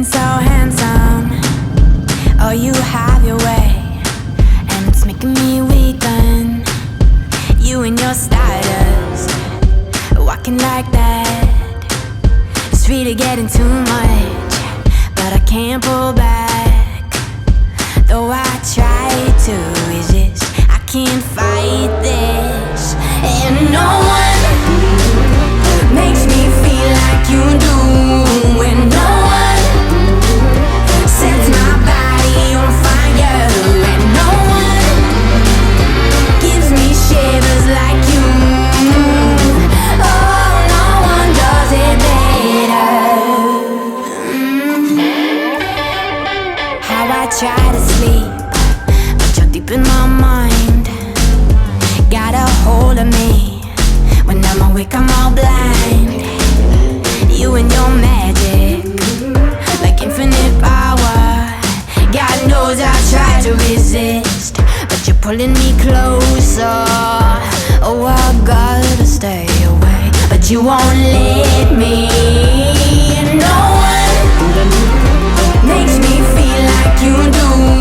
So handsome, oh you have your way, and it's making me weaken. You and your stylist, walking like that. It's really getting too much, but I can't pull back. Though I try to resist, I can't fight this. And no one makes me feel like you do, and no one sets my body on fire, and no one gives me shivers like you. Oh, no one does it better. How I try to sleep, but you're deep in my mind. Got a hold of me. When I'm awake, I'm all blind. You and your magic, like infinite power. God knows I try to resist, but you're pulling me closer. Oh, I gotta stay away, but you won't let me. And no one makes me feel like you do.